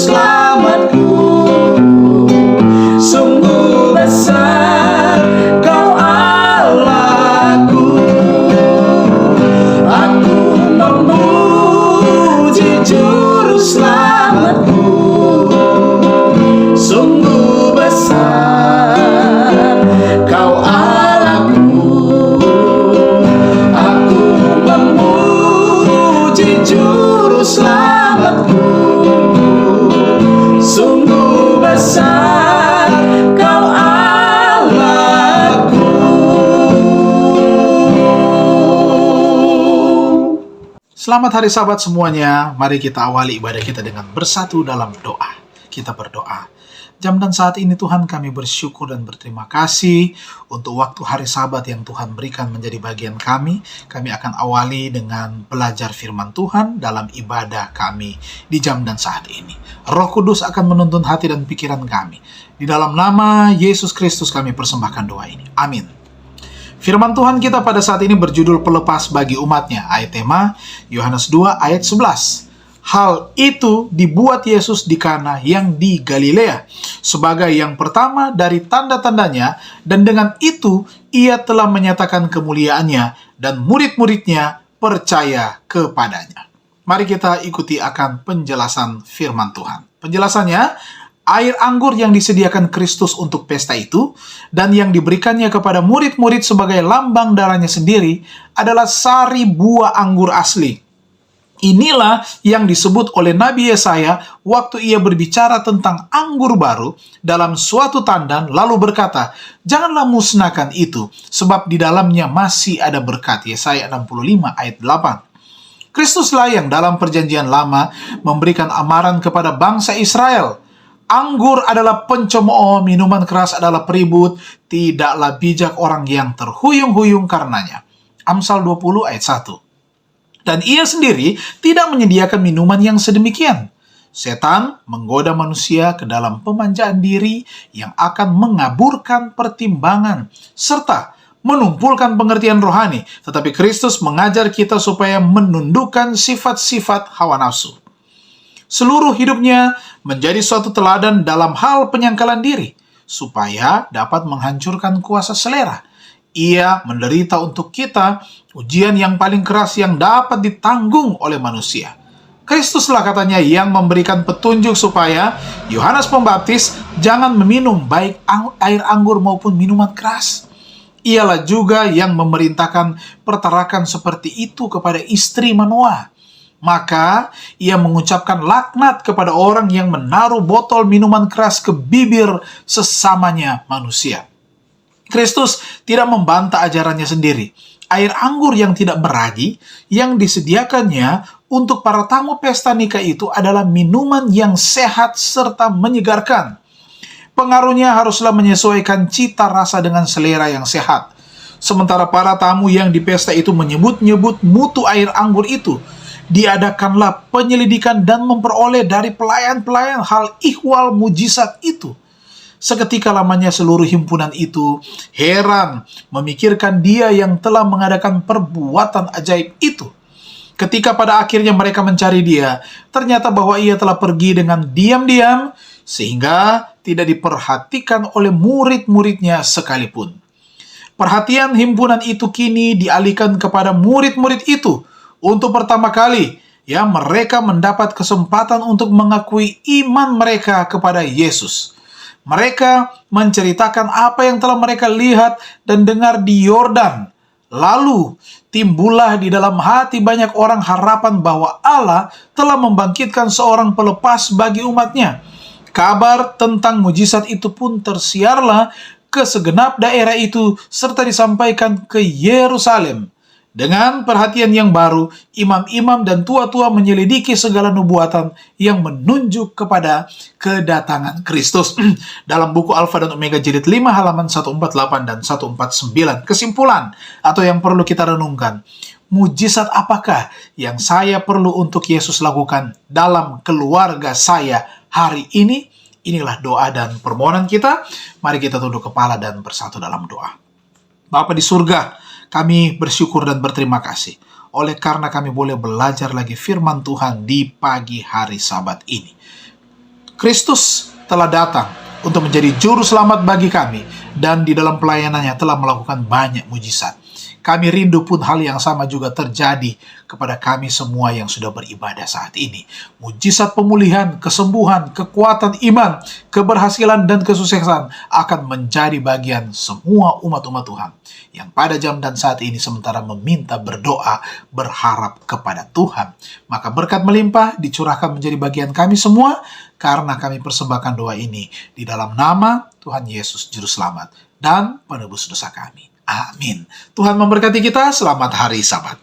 Selamatku, sungguh besar Kau Allahku. Aku memuji Juru Selamatku, sungguh besar Kau Allahku. Aku memuji Juru Selamatku, sungguh besar Kau Allahku. Selamat hari Sabat semuanya. Mari kita awali ibadah kita dengan bersatu dalam doa. Kita berdoa. Jam dan saat ini Tuhan, kami bersyukur dan berterima kasih untuk waktu hari Sabat yang Tuhan berikan menjadi bagian kami. Kami akan awali dengan belajar firman Tuhan dalam ibadah kami di jam dan saat ini. Roh Kudus akan menuntun hati dan pikiran kami. Di dalam nama Yesus Kristus kami persembahkan doa ini. Amin. Firman Tuhan kita pada saat ini berjudul pelepas bagi umatnya. Ayat tema Yohanes 2 ayat 11. Hal itu dibuat Yesus di Kana yang di Galilea sebagai yang pertama dari tanda-tandanya, dan dengan itu ia telah menyatakan kemuliaannya dan murid-muridnya percaya kepadanya. Mari kita ikuti akan penjelasan firman Tuhan. Penjelasannya, air anggur yang disediakan Kristus untuk pesta itu dan yang diberikannya kepada murid-murid sebagai lambang darahnya sendiri adalah sari buah anggur asli. Inilah yang disebut oleh Nabi Yesaya waktu ia berbicara tentang anggur baru dalam suatu tandan, lalu berkata, "Janganlah musnahkan itu, sebab di dalamnya masih ada berkat." Yesaya 65 ayat 8. Kristuslah yang dalam perjanjian lama memberikan amaran kepada bangsa Israel. Anggur adalah pencemooh, minuman keras adalah peribut, tidaklah bijak orang yang terhuyung-huyung karenanya. Amsal 20 ayat 1. Dan ia sendiri tidak menyediakan minuman yang sedemikian. Setan menggoda manusia ke dalam pemanjaan diri yang akan mengaburkan pertimbangan serta menumpulkan pengertian rohani. Tetapi Kristus mengajar kita supaya menundukkan sifat-sifat hawa nafsu. Seluruh hidupnya menjadi suatu teladan dalam hal penyangkalan diri, supaya dapat menghancurkan kuasa selera. Ia menderita untuk kita ujian yang paling keras yang dapat ditanggung oleh manusia. Kristuslah katanya yang memberikan petunjuk supaya Yohanes Pembaptis jangan meminum baik air anggur maupun minuman keras. Ialah juga yang memerintahkan pertarakan seperti itu kepada istri Manoa. Maka ia mengucapkan laknat kepada orang yang menaruh botol minuman keras ke bibir sesamanya manusia. Kristus tidak membantah ajarannya sendiri. Air anggur yang tidak beragi yang disediakannya untuk para tamu pesta nikah itu adalah minuman yang sehat serta menyegarkan. Pengaruhnya haruslah menyesuaikan cita rasa dengan selera yang sehat. Sementara para tamu yang di pesta itu menyebut-nyebut mutu air anggur itu, diadakanlah penyelidikan dan memperoleh dari pelayan-pelayan hal ihwal mujizat itu. Seketika lamanya seluruh himpunan itu heran memikirkan dia yang telah mengadakan perbuatan ajaib itu. Ketika pada akhirnya mereka mencari dia, ternyata bahwa ia telah pergi dengan diam-diam sehingga tidak diperhatikan oleh murid-muridnya sekalipun. Perhatian himpunan itu kini dialihkan kepada murid-murid itu. Untuk pertama kali, mereka mendapat kesempatan untuk mengakui iman mereka kepada Yesus. Mereka menceritakan apa yang telah mereka lihat dan dengar di Yordan. Lalu timbullah di dalam hati banyak orang harapan bahwa Allah telah membangkitkan seorang pelepas bagi umatnya. Kabar tentang mujizat itu pun tersiarlah ke segenap daerah itu serta disampaikan ke Yerusalem. Dengan perhatian yang baru, imam-imam dan tua-tua menyelidiki segala nubuatan yang menunjuk kepada kedatangan Kristus. Dalam buku Alfa dan Omega jilid 5 halaman 148 dan 149. Kesimpulan atau yang perlu kita renungkan. Mujizat apakah yang saya perlu untuk Yesus lakukan dalam keluarga saya hari ini? Inilah doa dan permohonan kita. Mari kita tunduk kepala dan bersatu dalam doa. Bapa di surga, kami bersyukur dan berterima kasih oleh karena kami boleh belajar lagi firman Tuhan di pagi hari Sabat ini. Kristus telah datang untuk menjadi juru selamat bagi kami, dan di dalam pelayanannya telah melakukan banyak mujizat. Kami rindu pun hal yang sama juga terjadi kepada kami semua yang sudah beribadah saat ini. Mujizat pemulihan, kesembuhan, kekuatan iman, keberhasilan, dan kesuksesan akan menjadi bagian semua umat-umat Tuhan yang pada jam dan saat ini sementara meminta, berdoa, berharap kepada Tuhan. Maka berkat melimpah dicurahkan menjadi bagian kami semua karena kami persembahkan doa ini di dalam nama Tuhan Yesus Juru Selamat dan penebus dosa kami. Amin. Tuhan memberkati kita. Selamat hari Sabat.